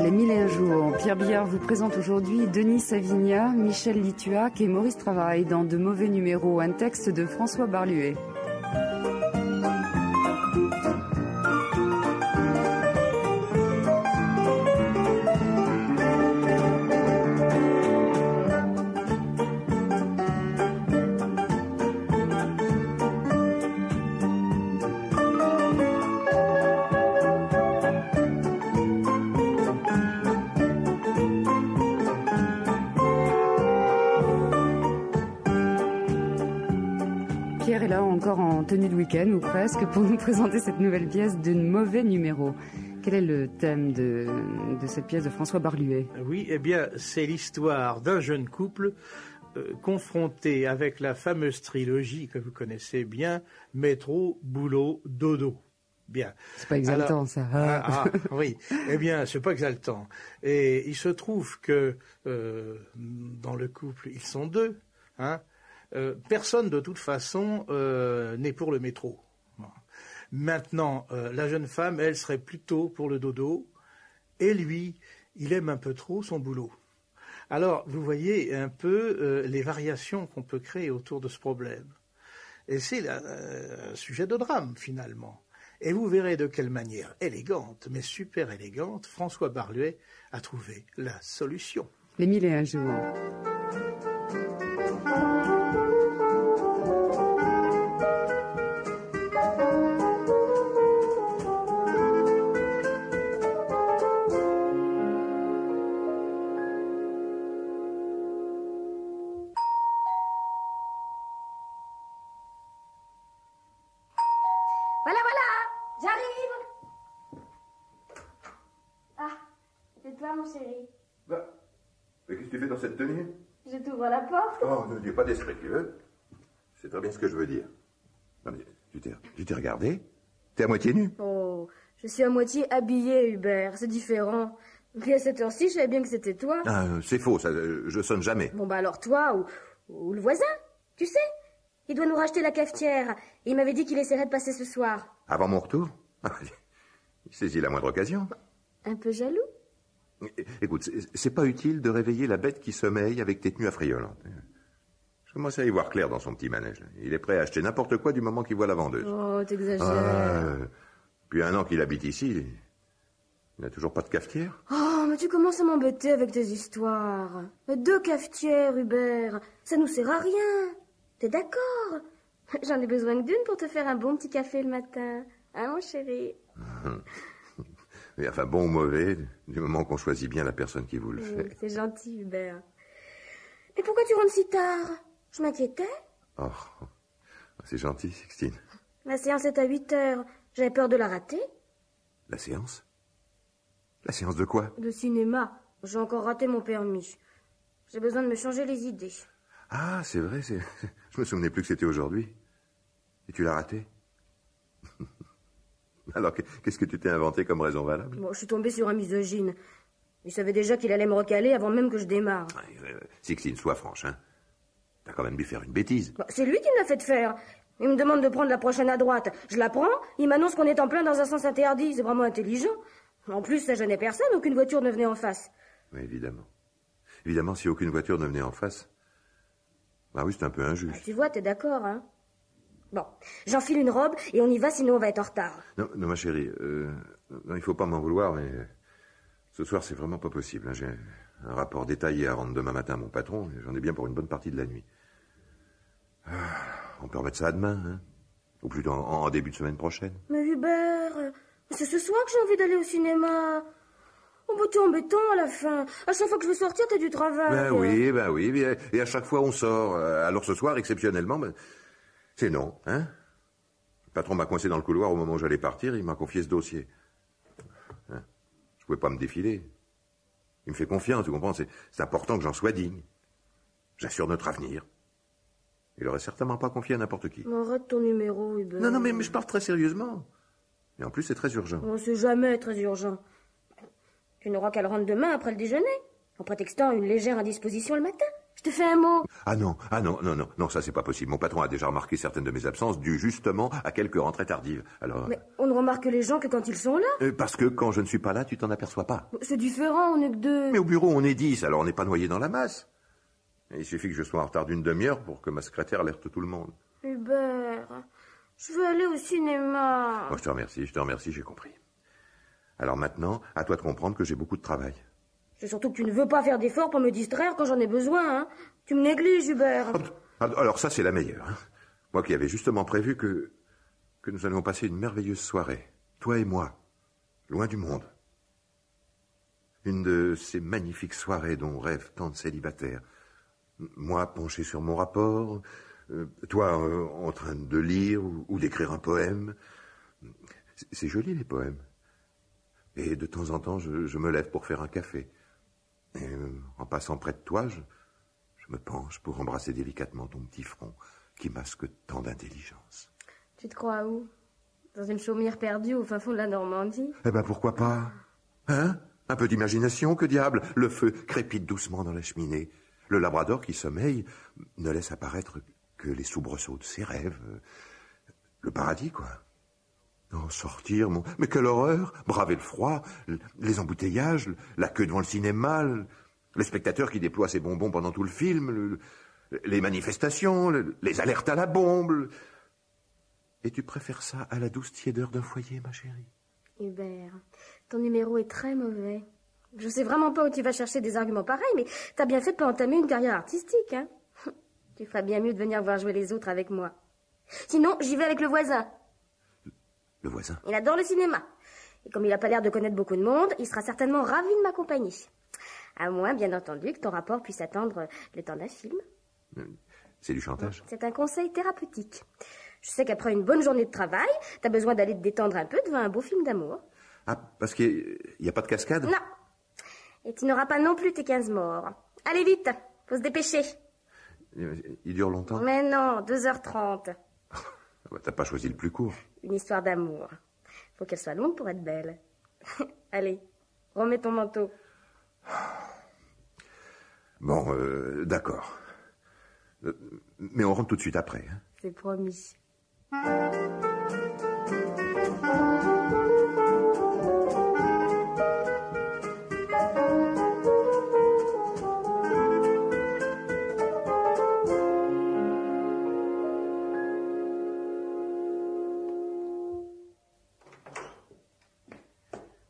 Les 1001 jours. Pierre Billard vous présente aujourd'hui Denis Savigna, Michel Lituac et Maurice Travail dans De mauvais numéros, un texte de François Barluet. Pierre est là encore en tenue de week-end ou presque pour nous présenter cette nouvelle pièce de mauvais numéro. Quel est le thème de cette pièce de François Barluet? Oui, eh bien, c'est l'histoire d'un jeune couple confronté avec la fameuse trilogie que vous connaissez bien, métro, boulot, dodo. Bien. C'est pas exaltant. Alors, ça. Oui, eh bien, c'est pas exaltant. Et il se trouve que dans le couple, ils sont deux, hein. Personne de toute façon n'est pour le métro. Maintenant, la jeune femme, elle serait plutôt pour le dodo, et lui, il aime un peu trop son boulot. Alors, vous voyez un peu les variations qu'on peut créer autour de ce problème. Et c'est un sujet de drame, finalement. Et vous verrez de quelle manière élégante, mais super élégante, François Barluet a trouvé la solution. Les 1001 jours. Mais qu'est-ce que tu fais dans cette tenue? Je t'ouvre la porte. Oh, ne dis pas des spiritueux. C'est très bien ce que je veux dire. Non, mais tu t'es regardé? T'es à moitié nu? Oh, je suis à moitié habillée, Hubert. C'est différent. Mais à cette heure-ci, je savais bien que c'était toi. Ah, c'est faux, ça, je sonne jamais. Bon, bah alors toi ou le voisin, tu sais. Il doit nous racheter la cafetière. Et il m'avait dit qu'il essaierait de passer ce soir. Avant mon retour? Il saisit la moindre occasion. Un peu jaloux? Écoute, c'est pas utile de réveiller la bête qui sommeille avec tes tenues affriolantes. Je commence à y voir clair dans son petit manège. Il est prêt à acheter n'importe quoi du moment qu'il voit la vendeuse. Oh, t'exagères. Depuis 1 an qu'il habite ici, il n'a toujours pas de cafetière. Oh, mais tu commences à m'embêter avec tes histoires. 2 cafetières, Hubert, ça nous sert à rien. T'es d'accord? J'en ai besoin que d'une pour te faire un bon petit café le matin. Hein, mon chéri? Mais enfin, bon ou mauvais, du moment qu'on choisit bien la personne qui vous le fait. C'est gentil, Hubert. Mais pourquoi tu rentres si tard? Je m'inquiétais. Oh, c'est gentil, Sixtine. La séance est à 8h. J'avais peur de la rater. La séance? La séance de quoi? De cinéma. J'ai encore raté mon permis. J'ai besoin de me changer les idées. Ah, c'est vrai, je me souvenais plus que c'était aujourd'hui. Et tu l'as raté? Alors, qu'est-ce que tu t'es inventé comme raison valable? Bon, je suis tombée sur un misogyne. Il savait déjà qu'il allait me recaler avant même que je démarre. Sixtine, sois franche, hein. T'as quand même dû faire une bêtise. Bah, c'est lui qui me l'a fait faire. Il me demande de prendre la prochaine à droite. Je la prends, il m'annonce qu'on est en plein dans un sens interdit. C'est vraiment intelligent. En plus, ça gênait personne, aucune voiture ne venait en face. Oui, évidemment. Évidemment, si aucune voiture ne venait en face... Bah oui, c'est un peu injuste. Ah, tu vois, t'es d'accord, hein? Bon, j'enfile une robe et on y va, sinon on va être en retard. Non, ma chérie, non, il faut pas m'en vouloir, mais ce soir, c'est vraiment pas possible. Hein. J'ai un rapport détaillé à rendre demain matin à mon patron, et j'en ai bien pour une bonne partie de la nuit. On peut remettre ça à demain, hein? Ou plutôt en début de semaine prochaine. Mais Hubert, c'est ce soir que j'ai envie d'aller au cinéma. Oh, bah, t'es embêtant à la fin. À chaque fois que je veux sortir, t'as du travail. Ben oui, et à chaque fois on sort. Alors ce soir, exceptionnellement, c'est non, hein? Le patron m'a coincé dans le couloir au moment où j'allais partir, il m'a confié ce dossier. Hein? Je pouvais pas me défiler. Il me fait confiance, tu comprends? C'est important que j'en sois digne. J'assure notre avenir. Il aurait certainement pas confié à n'importe qui. Arrête ton numéro, Hubert. Non, mais je parle très sérieusement. Et en plus, c'est très urgent. Oh, c'est jamais très urgent. Tu n'auras qu'à le rendre demain après le déjeuner, en prétextant une légère indisposition le matin. Je te fais un mot. Ah non, ça c'est pas possible. Mon patron a déjà remarqué certaines de mes absences dues justement à quelques rentrées tardives. Alors... Mais on ne remarque les gens que quand ils sont là. Parce que quand je ne suis pas là, tu t'en aperçois pas. C'est différent, on n'est que 2. Mais au bureau, on est 10, alors on n'est pas noyé dans la masse. Et il suffit que je sois en retard d'une demi-heure pour que ma secrétaire alerte tout le monde. Hubert, je veux aller au cinéma. Oh, je te remercie, j'ai compris. Alors maintenant, à toi de comprendre que j'ai beaucoup de travail. C'est surtout que tu ne veux pas faire d'efforts pour me distraire quand j'en ai besoin, hein. Tu me négliges, Hubert. Alors ça, c'est la meilleure. Hein. Moi qui avais justement prévu que nous allions passer une merveilleuse soirée. Toi et moi. Loin du monde. Une de ces magnifiques soirées dont rêvent tant de célibataires. Moi penché sur mon rapport, toi en train de lire ou d'écrire un poème. C'est joli les poèmes. Et de temps en temps, je me lève pour faire un café. Et en passant près de toi, je me penche pour embrasser délicatement ton petit front qui masque tant d'intelligence. Tu te crois où? Dans une chaumière perdue au fin fond de la Normandie? Eh ben pourquoi pas? Hein? Un peu d'imagination, que diable? Le feu crépite doucement dans la cheminée. Le labrador qui sommeille ne laisse apparaître que les soubresauts de ses rêves. Le paradis, quoi. Oh, sortir, mais quelle horreur! Braver le froid, les embouteillages, la queue devant le cinéma, les spectateurs qui déploient ses bonbons pendant tout le film, les manifestations, les alertes à la bombe. Et tu préfères ça à la douce tiédeur d'un foyer, ma chérie? Hubert, ton numéro est très mauvais. Je sais vraiment pas où tu vas chercher des arguments pareils, mais t'as bien fait de pas entamer une carrière artistique, hein. Tu feras bien mieux de venir voir jouer les autres avec moi. Sinon, j'y vais avec le voisin. Le voisin? Il adore le cinéma. Et comme il n'a pas l'air de connaître beaucoup de monde, il sera certainement ravi de m'accompagner. À moins, bien entendu, que ton rapport puisse attendre le temps d'un film. C'est du chantage? C'est un conseil thérapeutique. Je sais qu'après une bonne journée de travail, t'as besoin d'aller te détendre un peu devant un beau film d'amour. Ah, parce qu'il n'y a pas de cascade? Non. Et tu n'auras pas non plus tes 15 morts. Allez vite, faut se dépêcher. Il dure longtemps? Mais non, 2h30. T'as pas choisi le plus court. Une histoire d'amour. Faut qu'elle soit longue pour être belle. Allez, remets ton manteau. Bon, d'accord. Mais on rentre tout de suite après. Hein. C'est promis.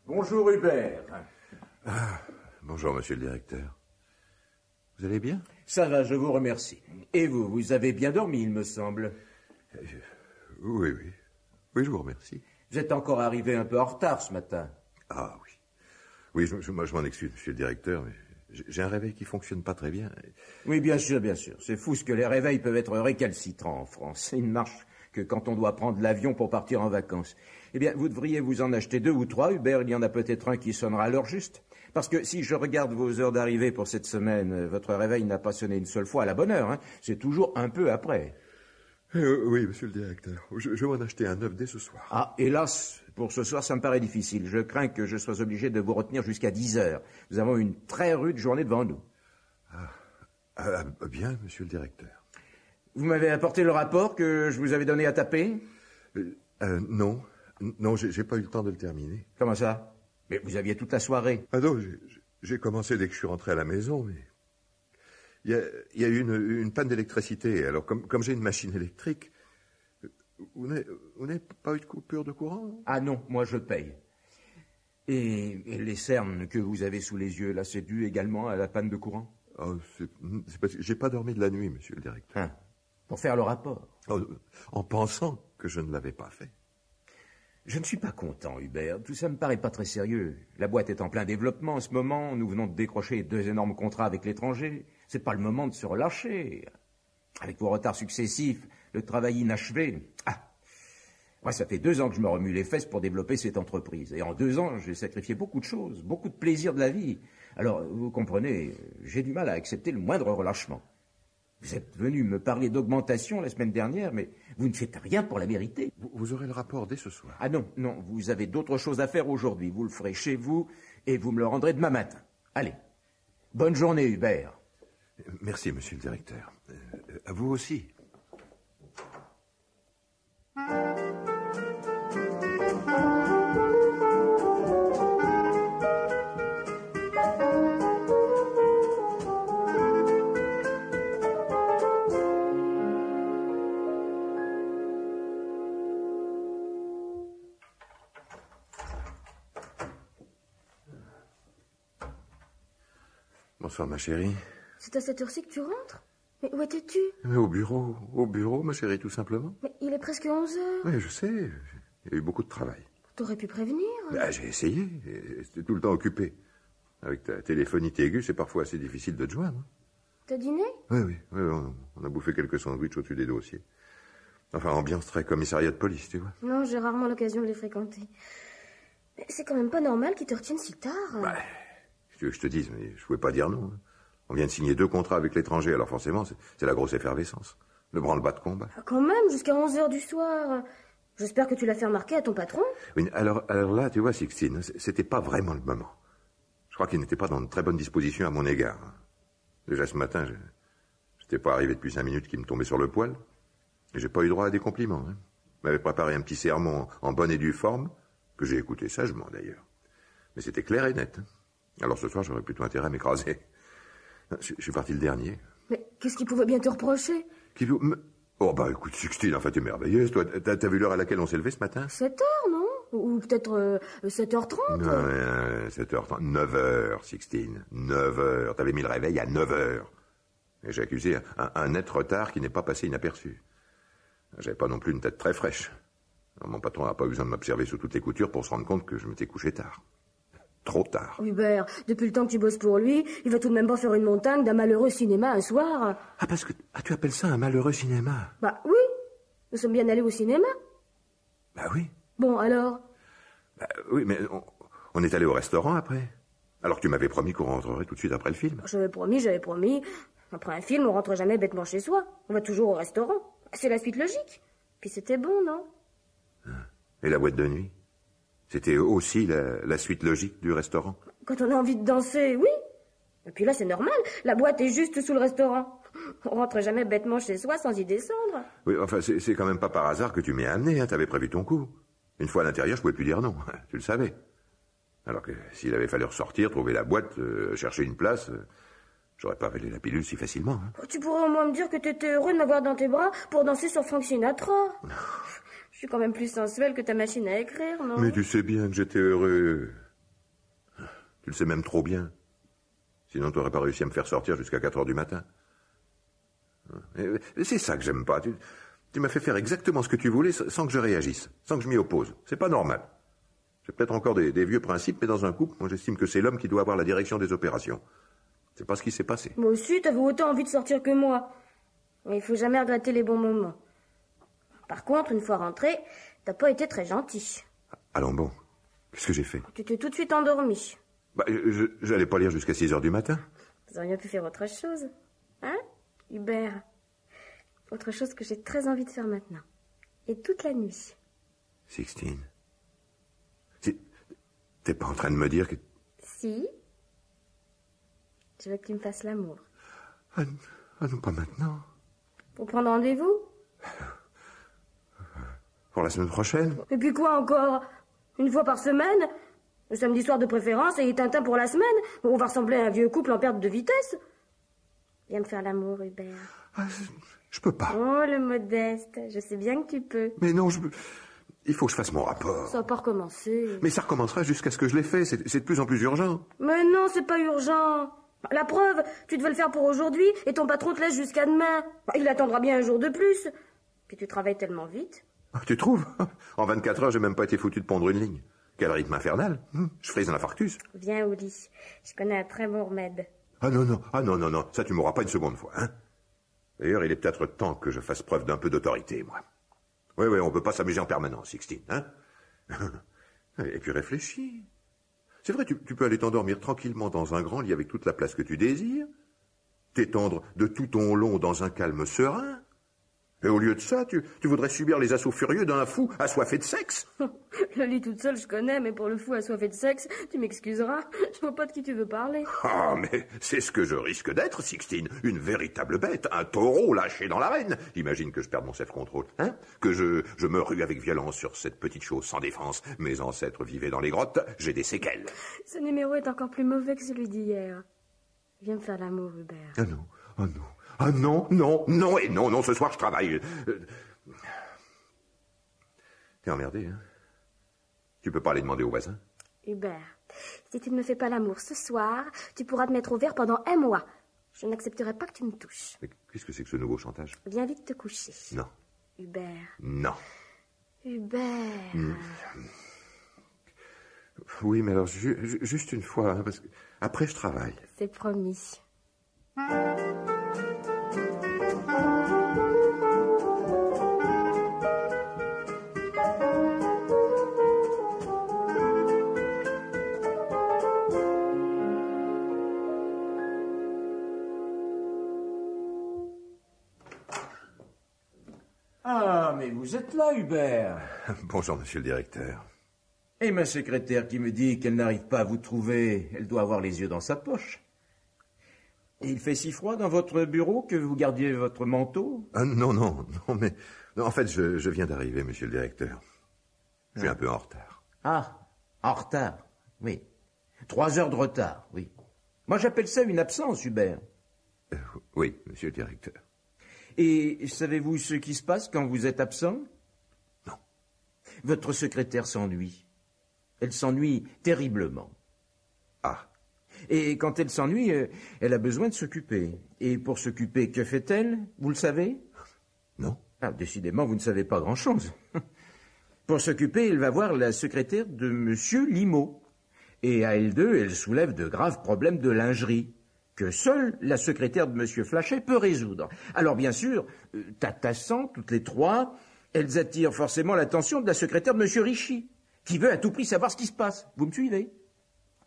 Bonjour Hubert. Ah, bonjour monsieur le directeur. Vous allez bien? Ça va, je vous remercie. Et vous avez bien dormi, il me semble. Oui. Oui, je vous remercie. Vous êtes encore arrivé un peu en retard ce matin. Ah oui. Oui, je m'en excuse, monsieur le directeur, mais j'ai un réveil qui fonctionne pas très bien. Oui, bien sûr. C'est fou ce que les réveils peuvent être récalcitrants en France. Ils ne marchent que quand on doit prendre l'avion pour partir en vacances. Eh bien, vous devriez vous en acheter 2 ou 3, Hubert. Il y en a peut-être un qui sonnera à l'heure juste. Parce que si je regarde vos heures d'arrivée pour cette semaine, votre réveil n'a pas sonné une seule fois à la bonne heure. Hein. C'est toujours un peu après. Oui, monsieur le directeur. Je vais en acheter un neuf dès ce soir. Ah, hélas, pour ce soir, ça me paraît difficile. Je crains que je sois obligé de vous retenir jusqu'à 10 heures. Nous avons une très rude journée devant nous. Bien, monsieur le directeur. Vous m'avez apporté le rapport que je vous avais donné à taper? Non, j'ai pas eu le temps de le terminer. Comment ça? Mais vous aviez toute la soirée. Ah non, j'ai commencé dès que je suis rentré à la maison, mais... Il y a eu une panne d'électricité. Alors, comme j'ai une machine électrique, vous n'avez pas eu de coupure de courant? Ah non, moi je paye. Et les cernes que vous avez sous les yeux, là, c'est dû également à la panne de courant? Oh, c'est parce que j'ai pas dormi de la nuit, monsieur le directeur. Hein, pour faire le rapport? Oh, en pensant que je ne l'avais pas fait. Je ne suis pas content, Hubert. Tout ça me paraît pas très sérieux. La boîte est en plein développement en ce moment. Nous venons de décrocher 2 énormes contrats avec l'étranger. C'est pas le moment de se relâcher. Avec vos retards successifs, le travail inachevé. Moi, ça fait 2 ans que je me remue les fesses pour développer cette entreprise. Et en 2 ans, j'ai sacrifié beaucoup de choses, beaucoup de plaisirs de la vie. Alors, vous comprenez, j'ai du mal à accepter le moindre relâchement. Vous êtes venu me parler d'augmentation la semaine dernière, mais vous ne faites rien pour la mériter. Vous aurez le rapport dès ce soir. Ah non, vous avez d'autres choses à faire aujourd'hui. Vous le ferez chez vous et vous me le rendrez demain matin. Allez, bonne journée, Hubert. Merci, monsieur le directeur. À vous aussi. Bonsoir, ma chérie. C'est à cette heure-ci que tu rentres? Mais où étais-tu? Au bureau, ma chérie, tout simplement. Mais il est presque 11 heures. Oui, je sais. Il y a eu beaucoup de travail. T'aurais pu prévenir. J'ai essayé. C'était tout le temps occupé. Avec ta téléphonite aiguë, c'est parfois assez difficile de te joindre. T'as dîné? Oui, on a bouffé quelques sandwichs au-dessus des dossiers. Enfin, ambiance très commissariat de police, tu vois. Non, j'ai rarement l'occasion de les fréquenter. Mais c'est quand même pas normal qu'ils te retiennent si tard. Tu veux que je te dise, mais je pouvais pas dire non. On vient de signer 2 contrats avec l'étranger, alors forcément, c'est la grosse effervescence. Le branle-bas de combat. Ah, quand même, jusqu'à 11 heures du soir. J'espère que tu l'as fait remarquer à ton patron. Oui, alors là, tu vois, Sixtine, c'était pas vraiment le moment. Je crois qu'il n'était pas dans de très bonnes dispositions à mon égard. Déjà ce matin, j'étais pas arrivé depuis 5 minutes qu'il me tombait sur le poil. Et j'ai pas eu droit à des compliments. Il m'avait préparé un petit sermon en bonne et due forme, que j'ai écouté sagement d'ailleurs. Mais c'était clair et net. Alors ce soir, j'aurais plutôt intérêt à m'écraser. Je suis parti le dernier. Mais qu'est-ce qu'il pouvait bien te reprocher? Oh bah écoute, Sixtine, enfin t'es merveilleuse. Toi, t'as vu l'heure à laquelle on s'est levé ce matin? 7 heures, non? Ou peut-être 7h30? Non, 7h30. 9h, Sixtine. 9h. T'avais mis le réveil à 9h. Et j'ai accusé un net retard qui n'est pas passé inaperçu. J'avais pas non plus une tête très fraîche. Alors, mon patron n'a pas eu besoin de m'observer sous toutes les coutures pour se rendre compte que je m'étais couché tard. Trop tard. Hubert, depuis le temps que tu bosses pour lui, il va tout de même pas faire une montagne d'un malheureux cinéma un soir. Ah, parce que tu appelles ça un malheureux cinéma? Bah oui, nous sommes bien allés au cinéma. Bah oui. Bon, alors? Bah oui, mais on est allé au restaurant après. Alors que tu m'avais promis qu'on rentrerait tout de suite après le film. J'avais promis. Après un film, on rentre jamais bêtement chez soi. On va toujours au restaurant. C'est la suite logique. Puis c'était bon, non? Et la boîte de nuit? C'était aussi la suite logique du restaurant? Quand on a envie de danser, oui. Et puis là, c'est normal. La boîte est juste sous le restaurant. On rentre jamais bêtement chez soi sans y descendre. Oui, enfin, c'est quand même pas par hasard que tu m'y as amené, hein. T'avais prévu ton coup. Une fois à l'intérieur, je pouvais plus dire non. Tu le savais. Alors que s'il avait fallu ressortir, trouver la boîte, chercher une place, j'aurais pas avalé la pilule si facilement. Hein. Tu pourrais au moins me dire que t'étais heureux de m'avoir dans tes bras pour danser sur Frank Sinatra. Je suis quand même plus sensuelle que ta machine à écrire, non? Mais tu sais bien que j'étais heureux. Tu le sais même trop bien. Sinon, t'aurais pas réussi à me faire sortir jusqu'à 4h du matin. Et c'est ça que j'aime pas. Tu m'as fait faire exactement ce que tu voulais sans que je réagisse, sans que je m'y oppose. C'est pas normal. J'ai peut-être encore des vieux principes, mais dans un couple, moi j'estime que c'est l'homme qui doit avoir la direction des opérations. C'est pas ce qui s'est passé. Moi aussi, t'avais autant envie de sortir que moi. Mais il faut jamais regretter les bons moments. Par contre, une fois rentré, t'as pas été très gentil. Allons bon. Qu'est-ce que j'ai fait? Tu t'es tout de suite endormi. Bah, j'allais pas lire jusqu'à 6h du matin. Vous auriez pu faire autre chose. Hein, Hubert? Autre chose que j'ai très envie de faire maintenant. Et toute la nuit. Sixtine. T'es pas en train de me dire que... Si. Je veux que tu me fasses l'amour. Ah non, pas maintenant. Pour prendre rendez-vous? Pour la semaine prochaine? Et puis quoi encore? Une fois par semaine? Le samedi soir de préférence et Tintin pour la semaine? On va ressembler à un vieux couple en perte de vitesse. Viens me faire l'amour, Hubert. Ah, je peux pas. Oh, le modeste. Je sais bien que tu peux. Mais non, il faut que je fasse mon rapport. Ça va pas recommencer. Mais ça recommencera jusqu'à ce que je l'ai fait. C'est de plus en plus urgent. Mais non, c'est pas urgent. La preuve, tu devais le faire pour aujourd'hui et ton patron te laisse jusqu'à demain. Il attendra bien un jour de plus. Puis tu travailles tellement vite. Tu trouves? En 24 heures, j'ai même pas été foutu de pondre une ligne. Quel rythme infernal. Je frise un infarctus. Viens au lit. Je connais un très bon remède. Ah non. Ça, tu m'auras pas une seconde fois, hein. D'ailleurs, il est peut-être temps que je fasse preuve d'un peu d'autorité, moi. Oui, on peut pas s'amuser en permanence, Sixtine, hein. Et puis réfléchis. C'est vrai, tu peux aller t'endormir tranquillement dans un grand lit avec toute la place que tu désires, t'étendre de tout ton long dans un calme serein, et au lieu de ça, tu voudrais subir les assauts furieux d'un fou assoiffé de sexe. Le lit toute seule, je connais, mais pour le fou assoiffé de sexe, tu m'excuseras, je vois pas de qui tu veux parler. Ah, mais c'est ce que je risque d'être, Sixtine, une véritable bête, un taureau lâché dans l'arène. Imagine que je perde mon self-control, hein, que je me rue avec violence sur cette petite chose sans défense. Mes ancêtres vivaient dans les grottes, j'ai des séquelles. Ce numéro est encore plus mauvais que celui d'hier. Viens me faire l'amour, Hubert. Ah non, oh non. Ah non, et non, ce soir je travaille. T'es emmerdé, hein? Tu peux pas aller demander au voisin? Hubert, Si tu ne me fais pas l'amour ce soir, tu pourras te mettre au vert pendant 1 mois. Je n'accepterai pas que tu me touches. Mais qu'est-ce que c'est que ce nouveau chantage? Viens vite te coucher. Non. Hubert. Non. Hubert. Oui, mais alors, juste une fois, hein, parce que après, je travaille. C'est promis. Ah, mais vous êtes là, Hubert. Bonjour, monsieur le directeur. Et ma secrétaire qui me dit qu'elle n'arrive pas à vous trouver, elle doit avoir les yeux dans sa poche. Et il fait si froid dans votre bureau que vous gardiez votre manteau? Non, mais... Non, en fait, je viens d'arriver, monsieur le directeur. Je suis un peu en retard. Ah, en retard, oui. 3 heures de retard, oui. Moi, j'appelle ça une absence, Hubert. Oui, monsieur le directeur. Et savez-vous ce qui se passe quand vous êtes absent? Non. Votre secrétaire s'ennuie. Elle s'ennuie terriblement. Ah. Et quand elle s'ennuie, elle a besoin de s'occuper. Et pour s'occuper, que fait-elle? Vous le savez? Non. Ah, décidément, vous ne savez pas grand-chose. Pour s'occuper, elle va voir la secrétaire de Monsieur Limo. Et à elle deux, elle soulève de graves problèmes de lingerie que seule la secrétaire de Monsieur Flachet peut résoudre. Alors, bien sûr, tatassant, toutes les trois, elles attirent forcément l'attention de la secrétaire de Monsieur Richy, qui veut à tout prix savoir ce qui se passe. Vous me suivez?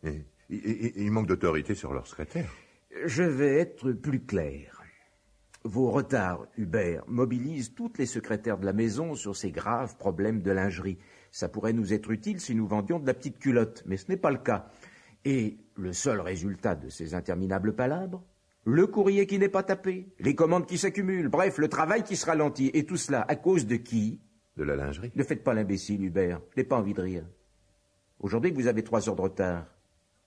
Et il manque d'autorité sur leur secrétaire. Je vais être plus clair. Vos retards, Hubert, mobilisent toutes les secrétaires de la maison sur ces graves problèmes de lingerie. Ça pourrait nous être utile si nous vendions de la petite culotte, mais ce n'est pas le cas. Et le seul résultat de ces interminables palabres, le courrier qui n'est pas tapé, les commandes qui s'accumulent, bref, le travail qui se ralentit. Et tout cela, à cause de qui? De la lingerie. Ne faites pas l'imbécile, Hubert. Je n'ai pas envie de rire. Aujourd'hui, vous avez 3 heures de retard.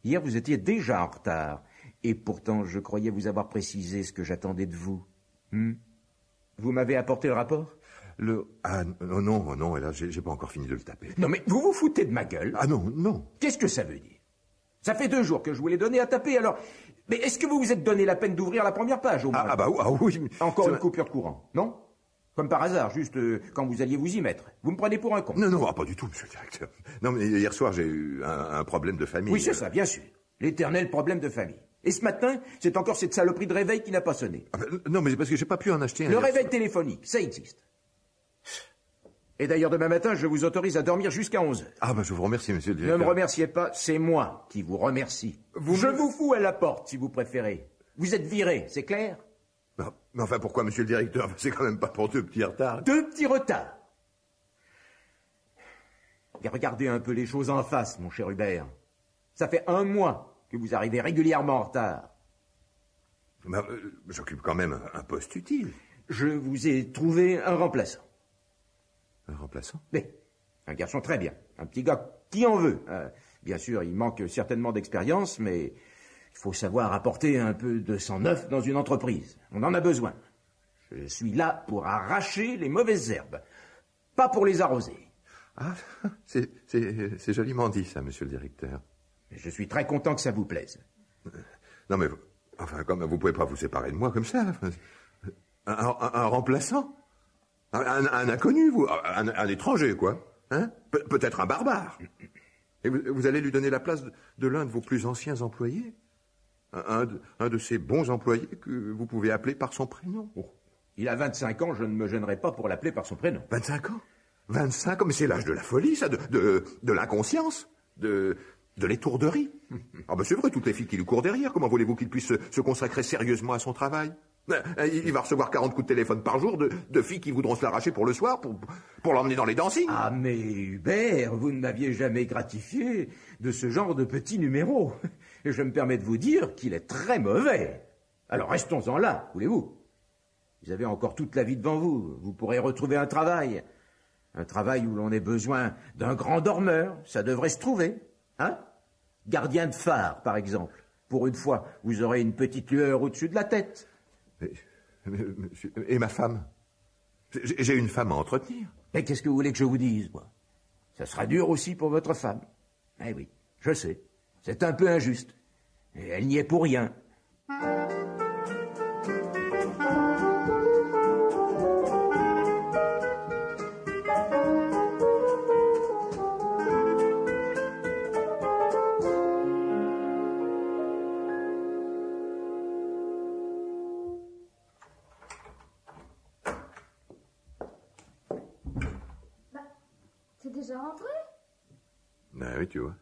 Hier, vous étiez déjà en retard. Et pourtant, je croyais vous avoir précisé ce que j'attendais de vous. Vous m'avez apporté le rapport? Ah, non, et là, j'ai pas encore fini de le taper. Non, mais vous vous foutez de ma gueule? Ah non. Qu'est-ce que ça veut dire? Ça fait 2 jours que je vous l'ai donné à taper, alors... Mais est-ce que vous vous êtes donné la peine d'ouvrir la première page, au moins? Ah oui. Encore une coupure de courant, non? Comme par hasard, juste quand vous alliez vous y mettre. Vous me prenez pour un con. Non, pas du tout, monsieur le directeur. Non, mais hier soir, j'ai eu un problème de famille. Oui, c'est ça, bien sûr. L'éternel problème de famille. Et ce matin, c'est encore cette saloperie de réveil qui n'a pas sonné. Non, mais c'est parce que j'ai pas pu en acheter un. Le réveil téléphonique, ça existe. Et d'ailleurs, demain matin, je vous autorise à dormir jusqu'à 11h. Ah, je vous remercie, monsieur le directeur. Ne me remerciez pas, c'est moi qui vous remercie. Je vous fous à la porte, si vous préférez. Vous êtes viré, c'est clair? Mais enfin, pourquoi, monsieur le directeur? C'est quand même pas pour 2 petits retards. 2 petits retards. Et regardez un peu les choses en face, mon cher Hubert. Ça fait 1 mois que vous arrivez régulièrement en retard. J'occupe quand même un poste utile. Je vous ai trouvé un remplaçant. Un remplaçant? Oui, un garçon très bien. Un petit gars qui en veut. Bien sûr, il manque certainement d'expérience, mais il faut savoir apporter un peu de sang neuf dans une entreprise. On en a besoin. Je suis là pour arracher les mauvaises herbes, pas pour les arroser. Ah, c'est joliment dit, ça, monsieur le directeur. Je suis très content que ça vous plaise. Non, mais... Enfin, comme vous pouvez pas vous séparer de moi comme ça. Un remplaçant? Un inconnu, vous? Un étranger, quoi. Hein? Peut-être un barbare. Et vous allez lui donner la place de l'un de vos plus anciens employés? Un de ces bons employés que vous pouvez appeler par son prénom? Oh, il a 25 ans, je ne me gênerai pas pour l'appeler par son prénom. 25 ans? 25 ans? Mais c'est l'âge de la folie, ça, de l'inconscience, de l'étourderie. C'est vrai, toutes les filles qui lui courent derrière, comment voulez-vous qu'il puisse se consacrer sérieusement à son travail? Il va recevoir 40 coups de téléphone par jour de filles qui voudront se l'arracher pour le soir, pour l'emmener dans les dancing. Ah, mais Hubert, vous ne m'aviez jamais gratifié de ce genre de petit numéro. Et je me permets de vous dire qu'il est très mauvais. Alors restons-en là, voulez-vous? Vous avez encore toute la vie devant vous. Vous pourrez retrouver un travail. Un travail où l'on ait besoin d'un grand dormeur. Ça devrait se trouver. Hein? Gardien de phare, par exemple. Pour une fois, vous aurez une petite lueur au-dessus de la tête. Et ma femme? J'ai une femme à entretenir. Et qu'est-ce que vous voulez que je vous dise, moi? Ça sera dur aussi pour votre femme. Eh oui, je sais. C'est un peu injuste. Et elle n'y est pour rien. T'es déjà rentré? Ben oui, tu vois.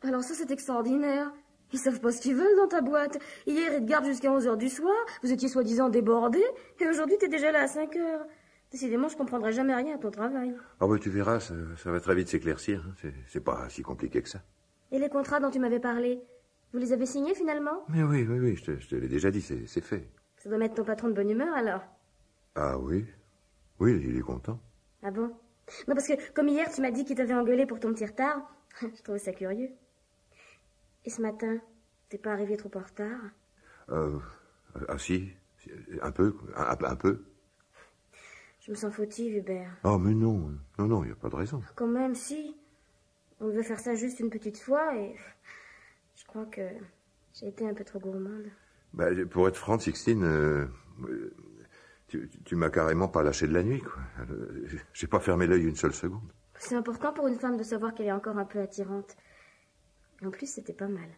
Alors ça, c'est extraordinaire. Ils savent pas ce qu'ils veulent dans ta boîte. Hier, ils te gardent jusqu'à 11h du soir. Vous étiez soi-disant débordés. Et aujourd'hui, t'es déjà là à 5h. Décidément, je comprendrai jamais rien à ton travail. Ah ben tu verras, ça va très vite s'éclaircir. C'est pas si compliqué que ça. Et les contrats dont tu m'avais parlé, vous les avez signés finalement? Mais oui, je te l'ai déjà dit, c'est fait. Ça doit mettre ton patron de bonne humeur alors. Ah oui? Oui, il est content. Ah bon? Non, parce que comme hier, tu m'as dit qu'il t'avait engueulé pour ton petit retard. Je trouvais ça curieux. Et ce matin, t'es pas arrivé trop en retard? Ah si, un peu. Je me sens fautive, Hubert. Oh mais non, il n'y a pas de raison. Quand même, si. On devait faire ça juste une petite fois et... Je crois que j'ai été un peu trop gourmande. Bah, pour être franc, Sixtine, tu m'as carrément pas lâché de la nuit, quoi. J'ai pas fermé l'œil une seule seconde. C'est important pour une femme de savoir qu'elle est encore un peu attirante. Et en plus, c'était pas mal.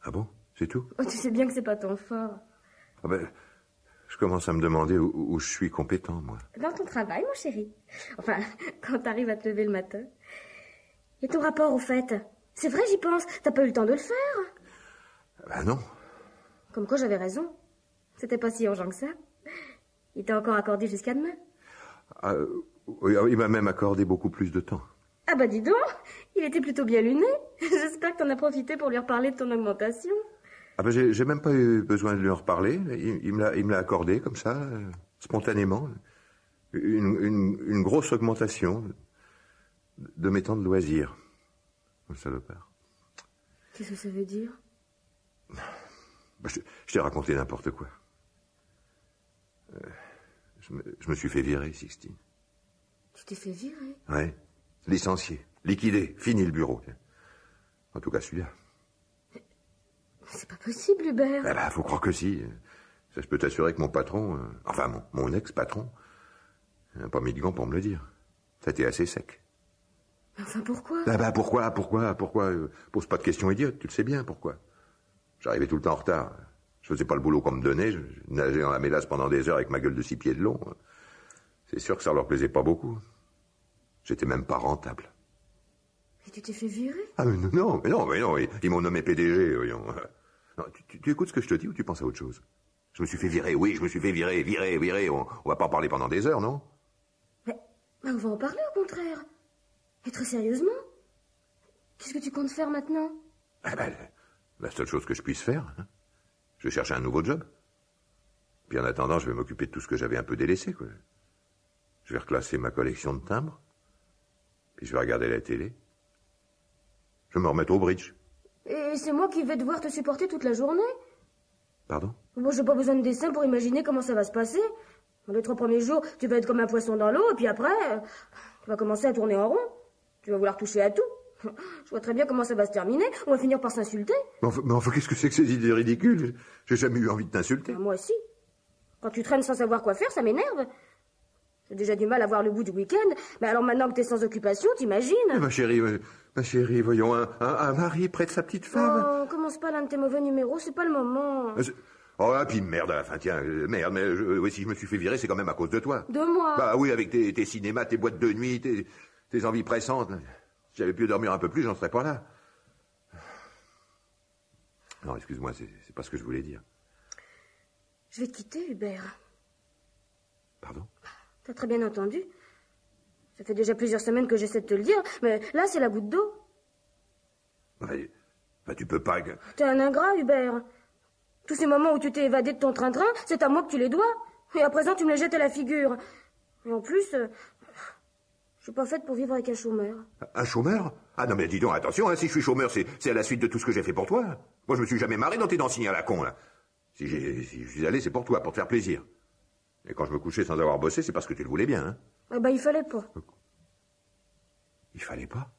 Ah bon? C'est tout? Oh, tu sais bien que c'est pas ton fort. Ah ben, je commence à me demander où je suis compétent, moi. Dans ton travail, mon chéri. Enfin, quand t'arrives à te lever le matin. Et ton rapport, au fait? C'est vrai, j'y pense. T'as pas eu le temps de le faire? Ben non. Comme quoi, j'avais raison. C'était pas si urgent que ça. Il t'a encore accordé jusqu'à demain. Oui, il m'a même accordé beaucoup plus de temps. Ah bah dis donc, il était plutôt bien luné. J'espère que t'en as profité pour lui reparler de ton augmentation. Ah ben j'ai même pas eu besoin de lui en reparler. Il me l'a accordé comme ça, spontanément. Une grosse augmentation de mes temps de loisirs. Le salopard. Qu'est-ce que ça veut dire? Ben, je t'ai raconté n'importe quoi. Je me suis fait virer, Sixtine. Tu t'es fait virer? Ouais. Licencié, liquidé, fini le bureau. En tout cas, celui-là. C'est pas possible, Hubert. Eh ben, faut croire que si. Ça, je peux t'assurer que mon patron, enfin mon ex-patron, n'a pas mis de gants pour me le dire. Ça a été assez sec. Enfin, pourquoi? Ah ben, pourquoi? Pose pas de questions idiotes, tu le sais bien, pourquoi. J'arrivais tout le temps en retard. Je faisais pas le boulot qu'on me donnait, je nageais dans la mélasse pendant des heures avec ma gueule de 6 pieds de long. C'est sûr que ça leur plaisait pas beaucoup. J'étais même pas rentable. Et tu t'es fait virer? Ah mais non, ils m'ont nommé PDG, voyons. Non, tu écoutes ce que je te dis ou tu penses à autre chose? Je me suis fait virer, oui, je me suis fait virer. On va pas en parler pendant des heures, non? Mais on va en parler au contraire. Et très sérieusement. Qu'est-ce que tu comptes faire maintenant? Ah ben, la seule chose que je puisse faire, hein. Je vais chercher un nouveau job. Puis en attendant, je vais m'occuper de tout ce que j'avais un peu délaissé, quoi. Je vais reclasser ma collection de timbres. Puis je vais regarder la télé. Je vais me remettre au bridge. Et c'est moi qui vais devoir te supporter toute la journée? Pardon? Moi, j'ai pas besoin de dessin pour imaginer comment ça va se passer. Les 3 premiers jours, tu vas être comme un poisson dans l'eau, et puis après, tu vas commencer à tourner en rond. Tu vas vouloir toucher à tout. Je vois très bien comment ça va se terminer. On va finir par s'insulter. Mais enfin, qu'est-ce que c'est que ces idées ridicules? J'ai jamais eu envie de t'insulter. Moi aussi. Quand tu traînes sans savoir quoi faire, ça m'énerve. J'ai déjà du mal à voir le bout du week-end, mais alors maintenant que t'es sans occupation, t'imagines? Ma chérie, voyons, un mari près de sa petite femme. Oh, commence pas l'un de tes mauvais numéros, c'est pas le moment. Oh, puis merde à la fin, tiens, merde, mais oui, si je me suis fait virer, c'est quand même à cause de toi. De moi? Bah oui, avec tes cinémas, tes boîtes de nuit, tes envies pressantes. Si j'avais pu dormir un peu plus, j'en serais pas là. Non, excuse-moi, c'est pas ce que je voulais dire. Je vais te quitter, Hubert. Pardon? T'as très bien entendu. Ça fait déjà plusieurs semaines que j'essaie de te le dire, mais là, c'est la goutte d'eau. Bah, tu peux pas... T'es un ingrat, Hubert. Tous ces moments où tu t'es évadé de ton train-train, c'est à moi que tu les dois. Et à présent, tu me les jettes à la figure. Et en plus, je suis pas faite pour vivre avec un chômeur. Un chômeur? Ah non, mais dis donc, attention, hein, si je suis chômeur, c'est à la suite de tout ce que j'ai fait pour toi. Moi, je me suis jamais marré dans tes dansines à la con, là. Si je suis allé, c'est pour toi, pour te faire plaisir. Et quand je me couchais sans avoir bossé, c'est parce que tu le voulais bien, hein. Ah bah, il fallait pas. Il fallait pas?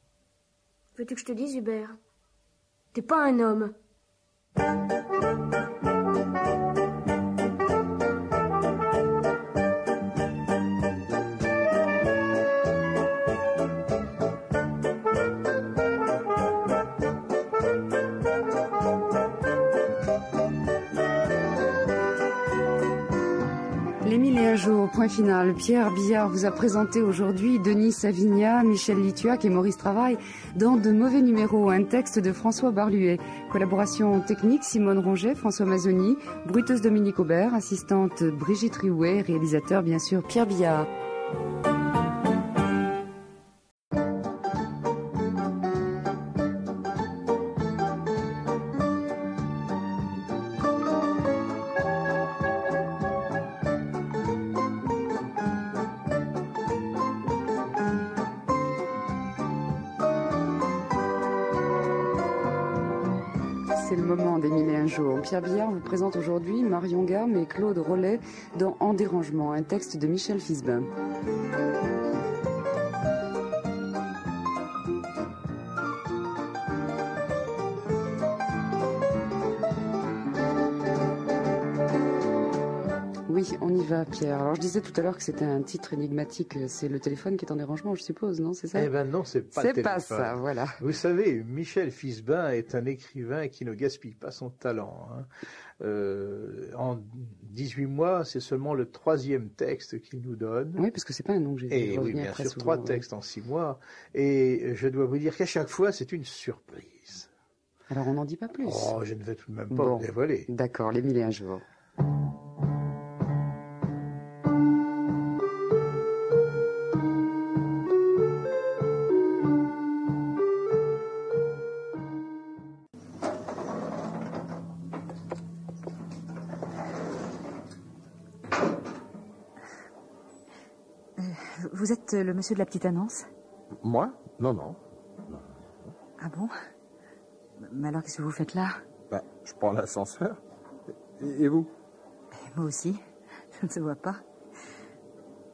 Veux-tu que je te dise, Hubert? T'es pas un homme. Les 1001 jours, point final. Pierre Billard vous a présenté aujourd'hui Denis Savigna, Michel Lituac et Maurice Travail dans De mauvais numéros, un texte de François Barluet. Collaboration technique Simone Ronget, François Mazzoni, bruiteuse Dominique Aubert, assistante Brigitte Riouet, réalisateur bien sûr Pierre Billard. C'est le moment des 1001 jours. Pierre Billard vous présente aujourd'hui Marion Garme et Claude Rollet dans En dérangement, un texte de Michel Fisbin. Oui, on y va, Pierre. Alors, je disais tout à l'heure que c'était un titre énigmatique. C'est le téléphone qui est en dérangement, je suppose, non? C'est ça? Eh ben non, c'est pas le téléphone. C'est pas ça, voilà. Vous savez, Michel Fisbin est un écrivain qui ne gaspille pas son talent. En 18 mois, c'est seulement le 3e texte qu'il nous donne. Oui, parce que c'est pas un nom que j'ai vu. Et oui, bien sûr, 3 textes en 6 mois. Et je dois vous dire qu'à chaque fois, c'est une surprise. Alors, on n'en dit pas plus. Oh, je ne vais tout de même pas vous dévoiler. D'accord, les 1001 jours. Vous êtes le monsieur de la petite annonce? Moi? Non. Ah bon? Mais alors, qu'est-ce que vous faites là? Ben, je prends l'ascenseur. Et vous? Moi aussi. Je ne se vois pas.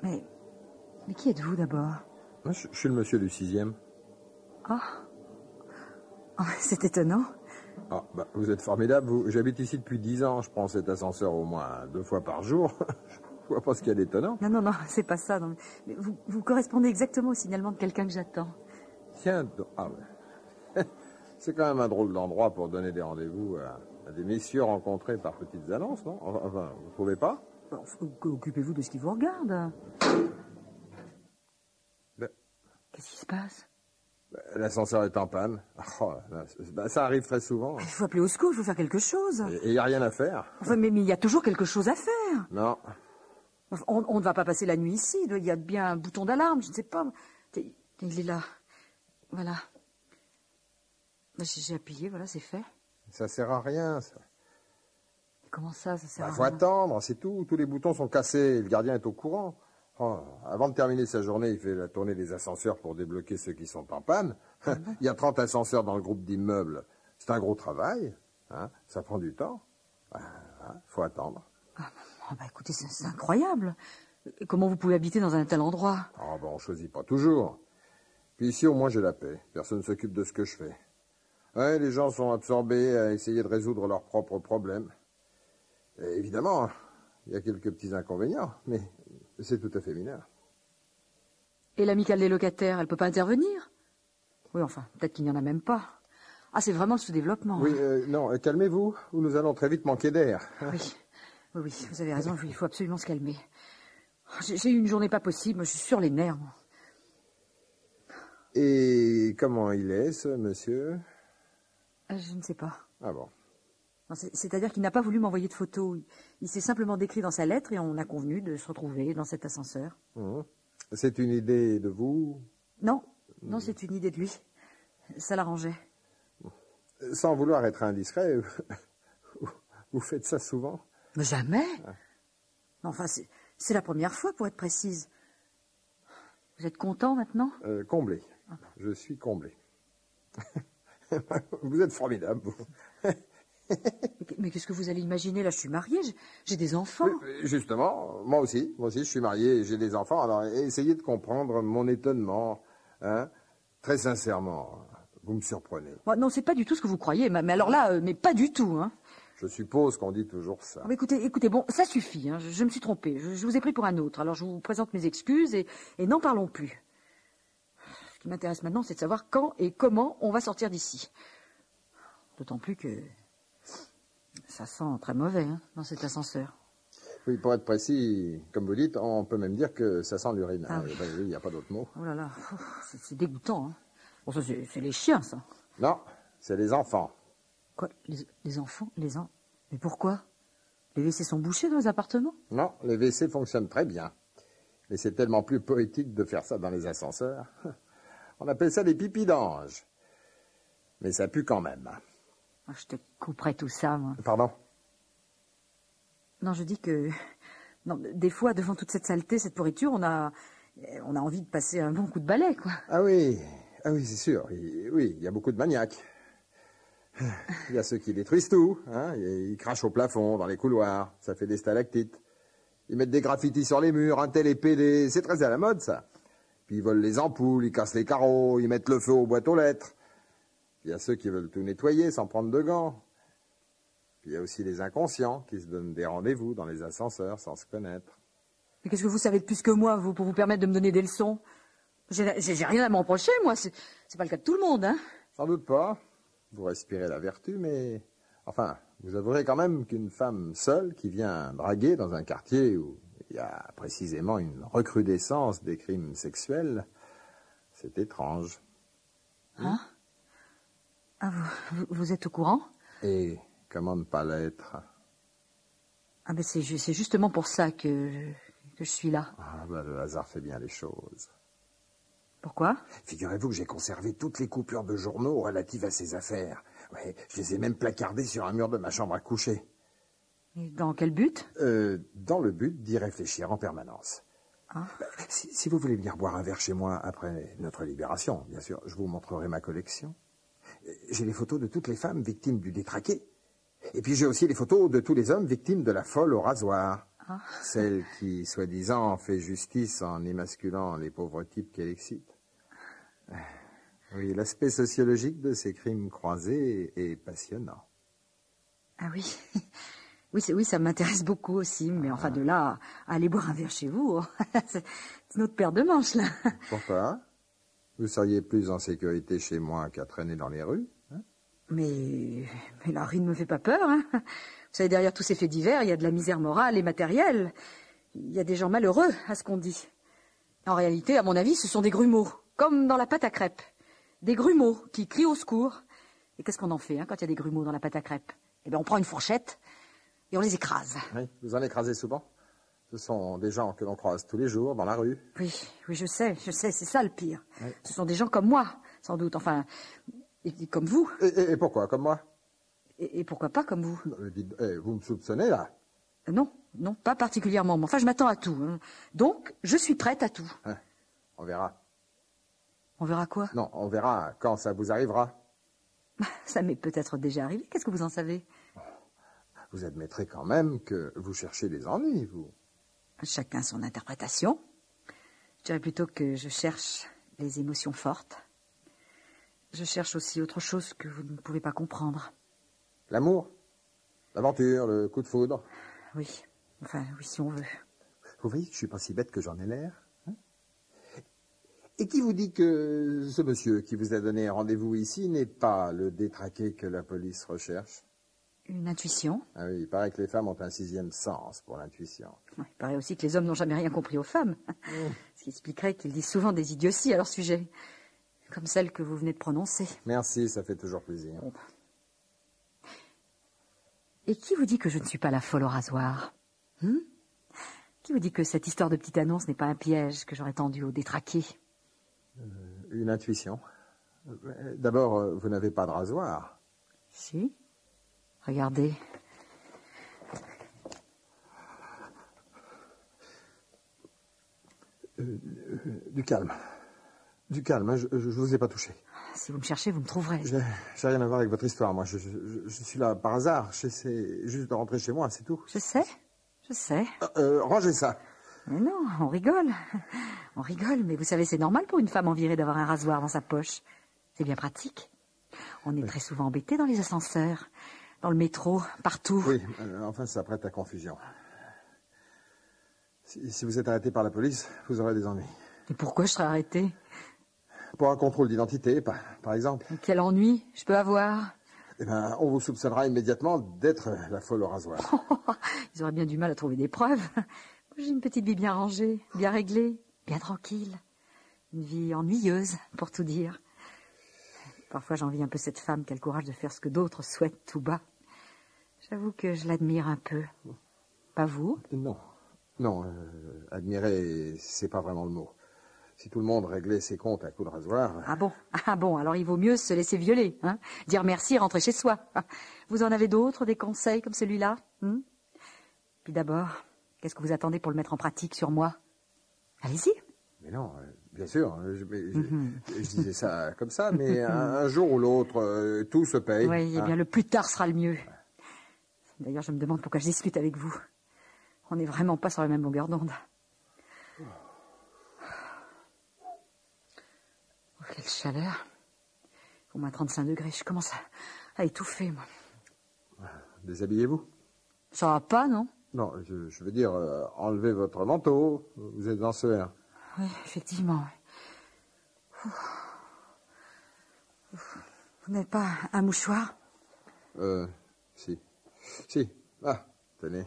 Mais qui êtes-vous d'abord? Moi, je suis le monsieur du 6e. Oh, c'est étonnant. Ah, ben, vous êtes formidable. J'habite ici depuis 10 ans. Je prends cet ascenseur au moins 2 fois par jour. Je vois pas ce qu'il y a d'étonnant. Non, c'est pas ça. Non. Mais vous correspondez exactement au signalement de quelqu'un que j'attends. Tiens, ouais. C'est quand même un drôle d'endroit pour donner des rendez-vous à des messieurs rencontrés par petites annonces, non? Enfin, vous trouvez pas? Occupez-vous de ce qui vous regarde. Ben, qu'est-ce qui se passe? L'ascenseur est en panne. Oh, ça arrive très souvent. Il faut appeler au secours, il faut faire quelque chose. Et il n'y a rien à faire. Enfin, mais il y a toujours quelque chose à faire. Non. On ne va pas passer la nuit ici. Il y a bien un bouton d'alarme, je ne sais pas. Il est là. Voilà. J'ai appuyé, voilà, c'est fait. Ça sert à rien, ça. Comment ça sert à rien? Faut attendre, c'est tout. Tous les boutons sont cassés. Le gardien est au courant. Oh, avant de terminer sa journée, il fait la tournée des ascenseurs pour débloquer ceux qui sont en panne. Il y a 30 ascenseurs dans le groupe d'immeubles. C'est un gros travail. Hein. Ça prend du temps. Faut attendre. Écoutez, c'est incroyable. Comment vous pouvez habiter dans un tel endroit? On choisit pas toujours. Puis ici, au moins, j'ai la paix. Personne ne s'occupe de ce que je fais. Ouais, les gens sont absorbés à essayer de résoudre leurs propres problèmes. Et évidemment, il y a quelques petits inconvénients, mais c'est tout à fait mineur. Et l'amicale des locataires, elle peut pas intervenir? Oui, enfin, peut-être qu'il n'y en a même pas. Ah, c'est vraiment le sous-développement. Oui, non, calmez-vous, ou nous allons très vite manquer d'air. Oui, vous avez raison, il faut absolument se calmer. J'ai eu une journée pas possible, je suis sur les nerfs. Et comment il est, ce monsieur? Je ne sais pas. Ah bon? C'est-à-dire qu'il n'a pas voulu m'envoyer de photos. Il s'est simplement décrit dans sa lettre et on a convenu de se retrouver dans cet ascenseur. C'est une idée de vous? Non, c'est une idée de lui. Ça l'arrangeait. Sans vouloir être indiscret, vous faites ça souvent? Mais jamais. Enfin, c'est la première fois, pour être précise. Vous êtes content maintenant? Comblé. Je suis comblé. Vous êtes formidable, vous. Mais qu'est-ce que vous allez imaginer? Là, je suis mariée, j'ai des enfants. Oui, justement, moi aussi, je suis marié et j'ai des enfants. Alors, essayez de comprendre mon étonnement, hein, très sincèrement. vous me surprenez. Bon, non, c'est pas du tout ce que vous croyez, mais alors là, mais pas du tout, hein. Je suppose qu'on dit toujours ça. Mais écoutez, bon, ça suffit, hein, je me suis trompée, je vous ai pris pour un autre, alors je vous présente mes excuses et n'en parlons plus. Ce qui m'intéresse maintenant, c'est de savoir quand et comment on va sortir d'ici. D'autant plus que ça sent très mauvais, hein, dans cet ascenseur. Oui, pour être précis, comme vous dites, on peut même dire que ça sent l'urine. Ah oui. Il n'y a pas d'autre mot. Oh là là, c'est dégoûtant, hein. Bon, ça, c'est les chiens, ça. Non, c'est les enfants. Quoi, les enfants, Mais pourquoi? Les WC sont bouchés dans les appartements? Non, les WC fonctionnent très bien. Mais c'est tellement plus poétique de faire ça dans les ascenseurs. On appelle ça des pipis d'ange. Mais ça pue quand même. Je te couperais tout ça, moi. Pardon? Non, je dis que... Non, des fois, devant toute cette saleté, cette pourriture, on a envie de passer un bon coup de balai, quoi. Ah oui, c'est sûr. Oui, il y a beaucoup de maniaques. Il y a ceux qui détruisent tout, hein. Ils crachent au plafond, dans les couloirs. Ça fait des stalactites. Ils mettent des graffitis sur les murs, un tel est pédé. C'est très à la mode, ça. Puis ils volent les ampoules, ils cassent les carreaux, ils mettent le feu aux boîtes aux lettres. Il y a ceux qui veulent tout nettoyer sans prendre de gants. Puis il y a aussi les inconscients qui se donnent des rendez-vous dans les ascenseurs sans se connaître. Mais qu'est-ce que vous savez de plus que moi, vous, pour vous permettre de me donner des leçons? J'ai rien à m'en reprocher, moi. C'est pas le cas de tout le monde, hein. Sans doute pas. Vous respirez la vertu, mais... Enfin, vous avouerez quand même qu'une femme seule qui vient draguer dans un quartier où il y a précisément une recrudescence des crimes sexuels, c'est étrange. Hein? Ah, vous êtes au courant? Et comment ne pas l'être? Ah ben c'est justement pour ça que je suis là. Ah ben le hasard fait bien les choses. Pourquoi? Figurez-vous que j'ai conservé toutes les coupures de journaux relatives à ces affaires. Ouais, je les ai même placardées sur un mur de ma chambre à coucher. Et dans quel but? Dans le but d'y réfléchir en permanence. Ah. Si vous voulez venir boire un verre chez moi après notre libération, bien sûr, je vous montrerai ma collection. J'ai les photos de toutes les femmes victimes du détraqué. Et puis j'ai aussi les photos de tous les hommes victimes de la folle au rasoir. Ah. Celle qui, soi-disant, fait justice en émasculant les pauvres types qu'elle excite. Oui, l'aspect sociologique de ces crimes croisés est passionnant. Ah oui. Oui, ça m'intéresse beaucoup aussi. Mais enfin, de là à aller boire un verre chez vous, c'est notre paire de manches, là. Pourquoi? Vous seriez plus en sécurité chez moi qu'à traîner dans les rues, hein? Mais la rue ne me fait pas peur, hein. Vous savez, derrière tous ces faits divers, il y a de la misère morale et matérielle. Il y a des gens malheureux, à ce qu'on dit. En réalité, à mon avis, ce sont des grumeaux, comme dans la pâte à crêpes. Des grumeaux qui crient au secours. Et qu'est-ce qu'on en fait, hein, quand il y a des grumeaux dans la pâte à crêpes? Eh bien, on prend une fourchette et on les écrase. Oui, vous en écrasez souvent? Ce sont des gens que l'on croise tous les jours dans la rue. Oui, je sais, c'est ça le pire. Oui. Ce sont des gens comme moi, sans doute, enfin, et comme vous. Et pourquoi, comme moi? Et pourquoi pas comme vous? Vous me soupçonnez, là? Non, pas particulièrement. Mais enfin, je m'attends à tout, hein. Donc, je suis prête à tout. Hein, on verra. On verra quoi? Non, on verra quand ça vous arrivera. Ça m'est peut-être déjà arrivé. Qu'est-ce que vous en savez? Vous admettrez quand même que vous cherchez des ennuis, vous. Chacun son interprétation. Je dirais plutôt que je cherche les émotions fortes. Je cherche aussi autre chose que vous ne pouvez pas comprendre. L'amour, l'aventure, le coup de foudre. Oui, enfin, oui, si on veut. Vous voyez que je suis pas si bête que j'en ai l'air, hein? Et qui vous dit que ce monsieur qui vous a donné rendez-vous ici n'est pas le détraqué que la police recherche? Une intuition. Ah oui, il paraît que les femmes ont un 6e sens pour l'intuition. Il paraît aussi que les hommes n'ont jamais rien compris aux femmes. Ce qui expliquerait qu'ils disent souvent des idioties à leur sujet. Comme celle que vous venez de prononcer. Merci, ça fait toujours plaisir. Bon. Et qui vous dit que je ne suis pas la folle au rasoir? Qui vous dit que cette histoire de petite annonce n'est pas un piège que j'aurais tendu au détraqué? Une intuition. D'abord, vous n'avez pas de rasoir. Si. Regardez. Du calme. Du calme, hein, je vous ai pas touché. Si vous me cherchez, vous me trouverez. J'ai rien à voir avec votre histoire, moi. Je suis là par hasard. J'essaie juste de rentrer chez moi, c'est tout. Je sais. Rangez ça. Mais non, on rigole. On rigole, mais vous savez, c'est normal pour une femme en virée d'avoir un rasoir dans sa poche. C'est bien pratique. On est très souvent embêtés dans les ascenseurs, dans le métro, partout. Oui, enfin, ça prête à confusion. Si vous êtes arrêté par la police, vous aurez des ennuis. Et pourquoi je serais arrêtée? Pour un contrôle d'identité, par exemple. Quel ennui je peux avoir? Eh bien, on vous soupçonnera immédiatement d'être la folle au rasoir. Ils auraient bien du mal à trouver des preuves. J'ai une petite vie bien rangée, bien réglée, bien tranquille. Une vie ennuyeuse, pour tout dire. Parfois, j'envie un peu cette femme qui a le courage de faire ce que d'autres souhaitent tout bas. J'avoue que je l'admire un peu. Pas vous? Non, admirer, c'est pas vraiment le mot. Si tout le monde réglait ses comptes à coups de rasoir... Ah bon, alors il vaut mieux se laisser violer, hein? Dire merci et rentrer chez soi. Vous en avez d'autres, des conseils comme celui-là? Puis d'abord, qu'est-ce que vous attendez pour le mettre en pratique sur moi? Allez-y. Mais non, bien sûr, je disais ça comme ça, mais un jour ou l'autre, tout se paye. Oui, eh bien le plus tard sera le mieux. D'ailleurs, je me demande pourquoi je discute avec vous. On n'est vraiment pas sur la même longueur d'onde. Oh, quelle chaleur. Au moins 35 degrés, je commence à étouffer, moi. Déshabillez-vous? Ça va pas, non? Non, je veux dire, enlevez votre manteau, vous êtes dans ce air. Oui, effectivement. Vous n'avez pas un mouchoir? Si. Ah, tenez.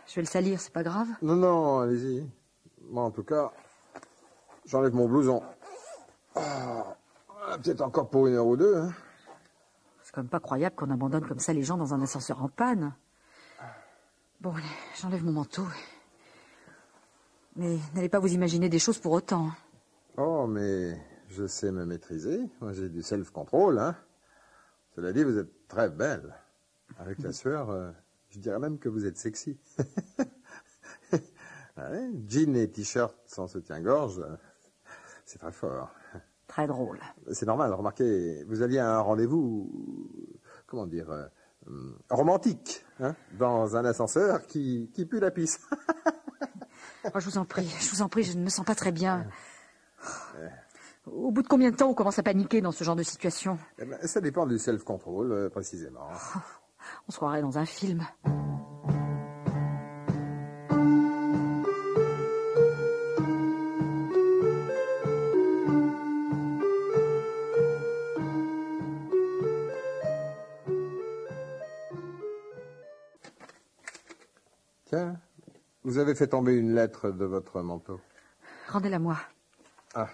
Je vais le salir, c'est pas grave? Non, allez-y. Moi, en tout cas, j'enlève mon blouson. Peut-être encore pour 1 heure ou 2, hein. C'est quand même pas croyable qu'on abandonne comme ça les gens dans un ascenseur en panne. Bon, allez, j'enlève mon manteau. Mais n'allez pas vous imaginer des choses pour autant. Oh, mais je sais me maîtriser. Moi, j'ai du self-control, hein. Cela dit, vous êtes très belle. Avec la sueur, je dirais même que vous êtes sexy. Ouais, jean et t-shirt sans soutien-gorge, c'est très fort. Très drôle. C'est normal, remarquez, vous alliez à un rendez-vous, comment dire, romantique, hein, dans un ascenseur qui pue la pisse. Oh, je vous en prie, je ne me sens pas très bien. Au bout de combien de temps on commence à paniquer dans ce genre de situation? Eh ben, ça dépend du self-control, précisément. On se croirait dans un film. Tiens, vous avez fait tomber une lettre de votre manteau. Rendez-la moi. Ah,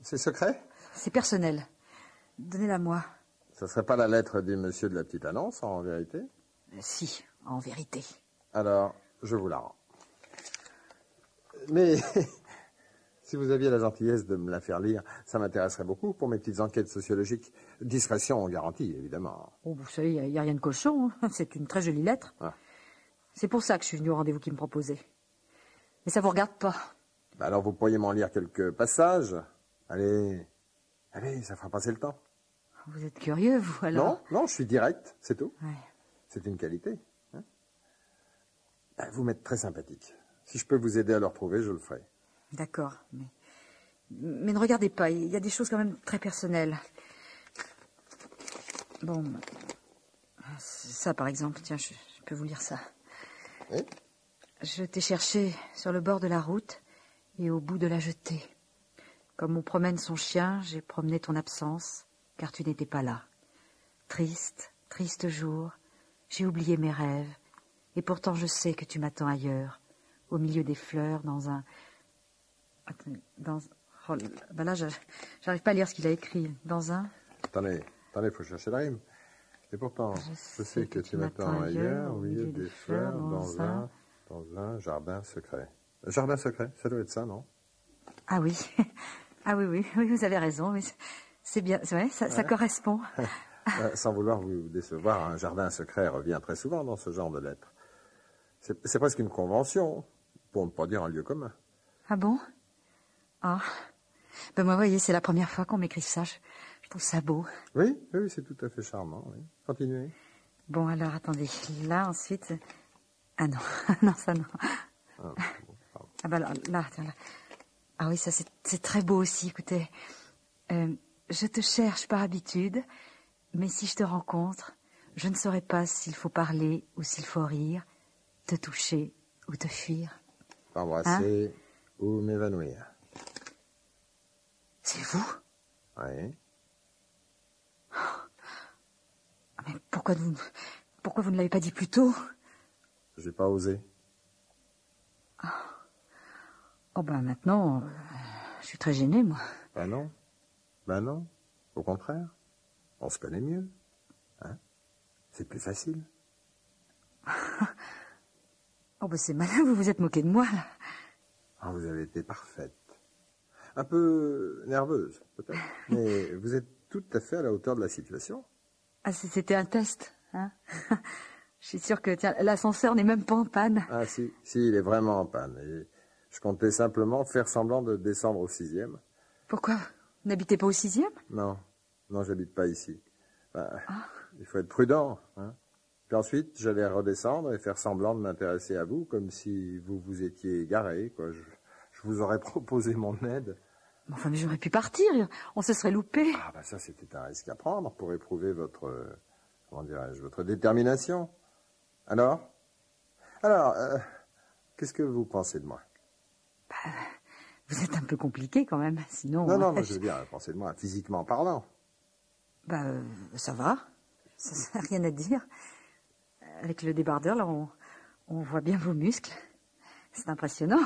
c'est secret? C'est personnel. Donnez-la moi. Ça serait pas la lettre du monsieur de la petite annonce, en vérité? Si, en vérité. Alors, je vous la rends. Mais si vous aviez la gentillesse de me la faire lire, ça m'intéresserait beaucoup pour mes petites enquêtes sociologiques. Discrétion garantie, évidemment. Oh, vous savez, il n'y a rien de cochon, hein. C'est une très jolie lettre. Ah. C'est pour ça que je suis venu au rendez-vous qu'il me proposait. Mais ça vous regarde pas. Bah alors, vous pourriez m'en lire quelques passages. Allez, ça fera passer le temps. Vous êtes curieux, vous, alors? Non, je suis direct, c'est tout. Ouais. C'est une qualité. Hein. Vous m'êtes très sympathique. Si je peux vous aider à le retrouver, je le ferai. D'accord, mais ne regardez pas, il y a des choses quand même très personnelles. Bon, ça par exemple, tiens, je peux vous lire ça. Oui? Je t'ai cherché sur le bord de la route et au bout de la jetée. Comme on promène son chien, j'ai promené ton absence, car tu n'étais pas là. Triste, triste jour, j'ai oublié mes rêves, et pourtant je sais que tu m'attends ailleurs, au milieu des fleurs, dans un... Oh, ben là, j'arrive pas à lire ce qu'il a écrit. Dans un... Attendez, faut chercher la rime. Et pourtant, je sais que tu m'attends ailleurs, au milieu des fleurs, dans un jardin secret. Jardin secret, ça doit être ça, non? Ah oui, oui, vous avez raison, mais c'est bien, c'est vrai, ça correspond. Sans vouloir vous décevoir, un jardin secret revient très souvent dans ce genre de lettres. C'est presque une convention, pour ne pas dire un lieu commun. Ah bon? Ah, ben moi, voyez, c'est la première fois qu'on m'écrit ça, je trouve ça beau. Oui, c'est tout à fait charmant, oui. Continuez. Bon, alors, attendez, là, ensuite... Ah non, non, ça non. Ah ben là, tiens, là. Ah oui, ça c'est très beau aussi, écoutez. Je te cherche par habitude, Mais si je te rencontre, je ne saurais pas s'il faut parler ou s'il faut rire, te toucher ou te fuir. T'embrasser ou m'évanouir. C'est vous? Oui. Mais pourquoi vous ne l'avez pas dit plus tôt? J'ai pas osé. Oh ben maintenant, je suis très gênée, moi. Ben non. Au contraire. On se connaît mieux. Hein? C'est plus facile. Oh ben c'est malin, vous vous êtes moqué de moi, là. Ah, vous avez été parfaite. Un peu nerveuse, peut-être. Mais vous êtes tout à fait à la hauteur de la situation. Ah, c'était un test, hein? Je suis sûre que, tiens, l'ascenseur n'est même pas en panne. Ah si, il est vraiment en panne. Et je comptais simplement faire semblant de descendre au 6e. Pourquoi? Vous n'habitez pas au 6e? Non, j'habite pas ici. Il faut être prudent. Hein. Puis ensuite, j'allais redescendre et faire semblant de m'intéresser à vous, comme si vous vous étiez égaré, quoi. Je vous aurais proposé mon aide. Enfin, mais j'aurais pu partir. On se serait loupé. Ah, bah ça, c'était un risque à prendre pour éprouver votre, comment dirais-je, votre détermination. Alors, qu'est-ce que vous pensez de moi? Vous êtes un peu compliqué quand même, sinon... Non, je veux dire, pensez de moi, physiquement parlant. Ça va. Ça n'a rien à dire. Avec le débardeur, là, on voit bien vos muscles. C'est impressionnant.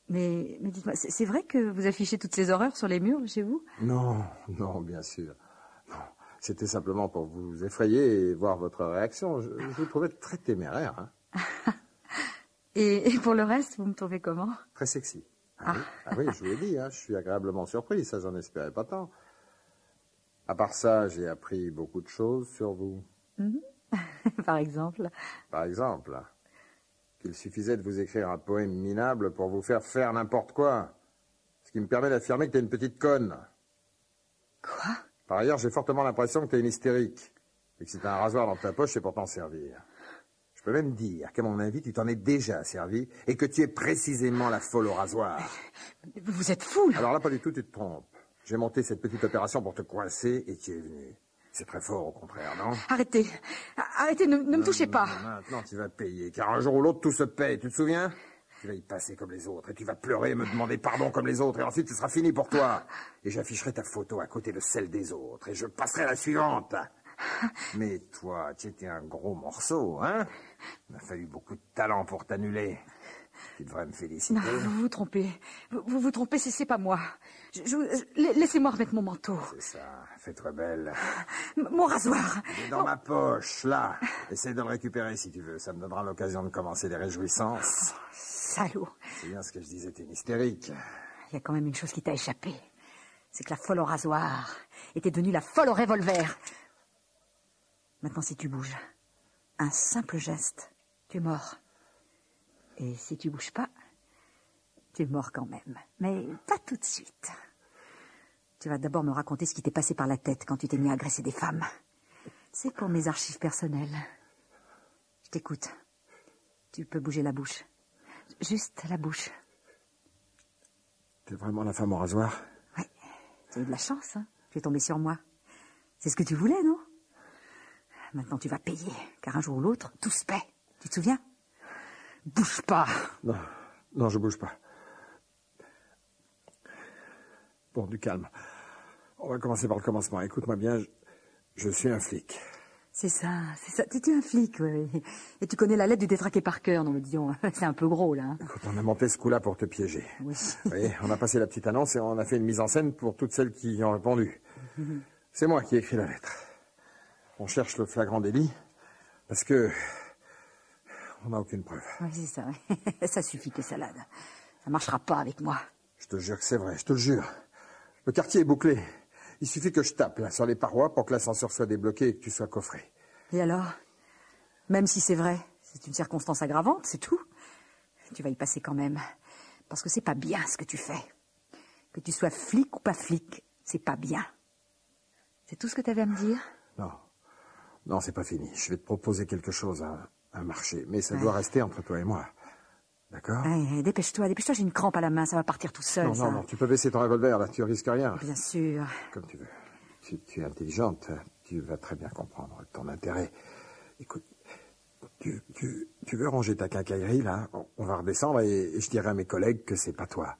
Mais dites-moi, c'est vrai que vous affichez toutes ces horreurs sur les murs chez vous? Non, bien sûr. Non, c'était simplement pour vous effrayer et voir votre réaction. Je vous trouvais très téméraire. Hein. Et pour le reste, vous me trouvez comment? Très sexy. Ah oui, je vous l'ai dit, hein, je suis agréablement surpris, ça j'en espérais pas tant. À part ça, j'ai appris beaucoup de choses sur vous. Par exemple? Par exemple, qu'il suffisait de vous écrire un poème minable pour vous faire n'importe quoi. Ce qui me permet d'affirmer que t'es une petite conne. Quoi? Par ailleurs, j'ai fortement l'impression que t'es une hystérique. Et que si t'as un rasoir dans ta poche, c'est pour t'en servir. Je peux même dire qu'à mon avis, tu t'en es déjà servi et que tu es précisément la folle au rasoir. Vous êtes fou, là. Alors là, pas du tout, tu te trompes. J'ai monté cette petite opération pour te coincer et tu es venu. C'est très fort, au contraire, non? Arrêtez, ne me touchez pas. Maintenant, tu vas payer, car un jour ou l'autre, tout se paye, tu te souviens? Tu vas y passer comme les autres, et tu vas pleurer et me demander pardon comme les autres, et ensuite, ce sera fini pour toi. Et j'afficherai ta photo à côté de celle des autres, et je passerai à la suivante. Mais toi, tu étais un gros morceau, hein? Il m'a fallu beaucoup de talent pour t'annuler. Tu devrais me féliciter. Non, vous vous trompez. Vous vous trompez, c'est pas moi. Laissez-moi remettre mon manteau. C'est ça, fais-toi belle. Mon rasoir. Il est dans ma poche, là. Essaie de le récupérer si tu veux. Ça me donnera l'occasion de commencer les réjouissances. Salaud. C'est bien ce que je disais, t'es une hystérique. Il y a quand même une chose qui t'a échappé. C'est que la folle au rasoir était devenue la folle au revolver. Maintenant, si tu bouges, un simple geste, tu es mort. Et si tu bouges pas, tu es mort quand même. Mais pas tout de suite. Tu vas d'abord me raconter ce qui t'est passé par la tête quand tu t'es mis à agresser des femmes. C'est pour mes archives personnelles. Je t'écoute. Tu peux bouger la bouche. Juste la bouche. T'es vraiment la femme au rasoir? Oui. Tu as eu de la chance, hein. Tu es tombé sur moi. C'est ce que tu voulais, non? Maintenant, tu vas payer, car un jour ou l'autre, tout se paie. Tu te souviens? Bouge pas. Non, je bouge pas. Bon, du calme. On va commencer par le commencement. Écoute-moi bien, je suis un flic. C'est ça. Tu es un flic, oui. Et tu connais la lettre du détraqué par cœur, non, mais disons, c'est un peu gros, là. Écoute, on a monté ce coup-là pour te piéger. Oui. Oui, on a passé la petite annonce et on a fait une mise en scène pour toutes celles qui y ont répondu. C'est moi qui ai écrit la lettre. On cherche le flagrant délit parce que on n'a aucune preuve. Oui, c'est ça. Ça suffit, tes salades. Ça marchera pas avec moi. Je te jure que c'est vrai, je te le jure. Le quartier est bouclé. Il suffit que je tape là sur les parois pour que l'ascenseur soit débloqué et que tu sois coffré. Et alors? Même si c'est vrai, c'est une circonstance aggravante, c'est tout. Tu vas y passer quand même. Parce que c'est pas bien ce que tu fais. Que tu sois flic ou pas flic, c'est pas bien. C'est tout ce que tu avais à me dire? Non, c'est pas fini. Je vais te proposer quelque chose, un marché. Mais ça doit rester entre toi et moi. D'accord? Dépêche-toi, j'ai une crampe à la main, ça va partir tout seul. Non, tu peux baisser ton revolver, là, tu risques rien. Bien sûr. Comme tu veux. tu es intelligente. Tu vas très bien comprendre ton intérêt. Écoute, tu veux ranger ta quincaillerie, là? On va redescendre et je dirai à mes collègues que c'est pas toi.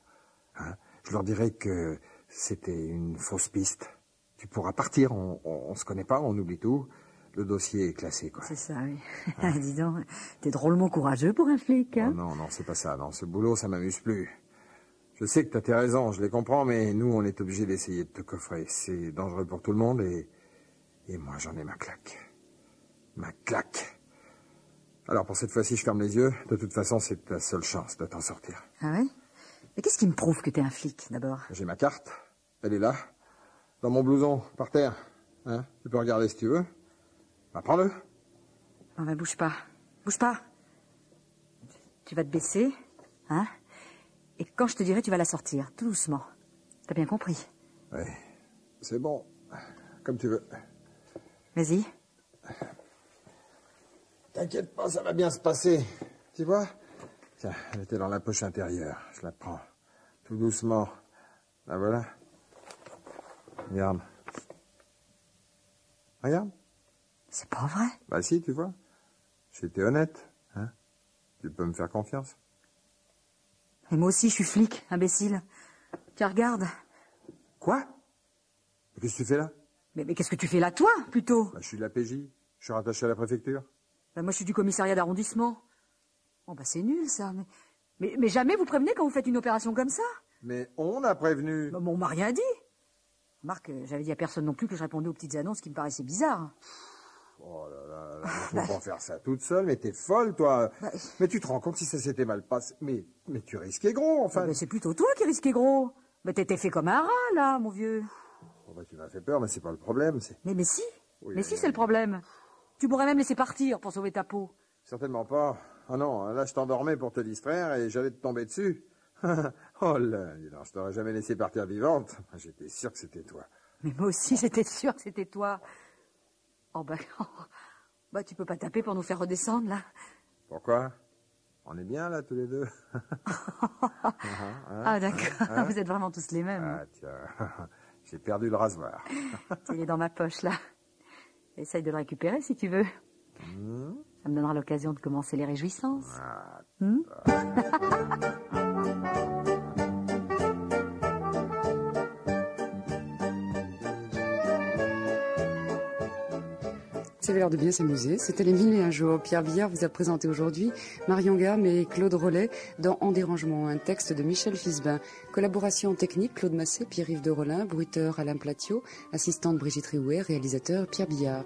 Hein? Je leur dirai que c'était une fausse piste. Tu pourras partir, on se connaît pas, on oublie tout. Le dossier est classé, quoi. C'est ça, oui. Hein? Dis donc, t'es drôlement courageux pour un flic, hein? Oh non, c'est pas ça. Non, ce boulot, ça m'amuse plus. Je sais que t'as tes raisons, je les comprends, mais nous, on est obligés d'essayer de te coffrer. C'est dangereux pour tout le monde et moi, j'en ai ma claque. Ma claque. Alors, pour cette fois-ci, je ferme les yeux. De toute façon, c'est ta seule chance de t'en sortir. Ah ouais? Mais qu'est-ce qui me prouve que t'es un flic, d'abord? J'ai ma carte. Elle est là. Dans mon blouson, par terre. Hein? Tu peux regarder si tu veux. Bah, prends-le. Non, mais bouge pas. Bouge pas. Tu vas te baisser, hein? Et quand je te dirai, tu vas la sortir, tout doucement. T'as bien compris? Oui. C'est bon. Comme tu veux. Vas-y. T'inquiète pas, ça va bien se passer. Tu vois? Tiens, elle était dans la poche intérieure. Je la prends. Tout doucement. La voilà. Regarde. Regarde. C'est pas vrai. Bah si, tu vois. J'étais honnête. Hein? Tu peux me faire confiance. Et moi aussi, je suis flic, imbécile. Tiens, regarde. Quoi? Qu'est-ce que tu fais là? Mais qu'est-ce que tu fais là, toi, plutôt? Bah, je suis de la PJ. Je suis rattaché à la préfecture. Bah, moi, je suis du commissariat d'arrondissement. Bon, bah, c'est nul, ça. Mais jamais vous prévenez quand vous faites une opération comme ça? Mais on a prévenu. Bah, on m'a rien dit. Remarque, j'avais dit à personne non plus que je répondais aux petites annonces qui me paraissaient bizarres. Oh là là, là faut pas faire ça toute seule, mais t'es folle, toi. Bah, mais tu te rends compte si ça s'était mal passé. Mais tu risquais gros, enfin. Bah, c'est plutôt toi qui risquais gros. Mais t'étais fait comme un rat, là, mon vieux. Oh, bah, tu m'as fait peur, mais c'est pas le problème, c'est... Mais si. Oui, mais si, c'est le problème. Tu pourrais même laisser partir pour sauver ta peau. Certainement pas. Ah non, là, je t'endormais pour te distraire et j'allais te tomber dessus. Oh là, non, je t'aurais jamais laissé partir vivante. J'étais sûr que c'était toi. Mais moi aussi, j'étais sûre que c'était toi. Oh, bah, tu peux pas taper pour nous faire redescendre, là. Pourquoi? On est bien, là, tous les deux. Ah, d'accord. Vous êtes vraiment tous les mêmes. Ah, tiens, j'ai perdu le rasoir. Il est dans ma poche, là. Essaye de le récupérer, si tu veux. Ça me donnera l'occasion de commencer les réjouissances. Ça avait l'air de bien s'amuser. C'était Les Mille et un jours. Pierre Billard vous a présenté aujourd'hui Marion Gamme et Claude Rollet dans En dérangement, un texte de Michel Fisbin. Collaboration technique, Claude Massé, Pierre-Yves de Rolin, bruiteur Alain Platiot, assistante Brigitte Riouet, réalisateur Pierre Billard.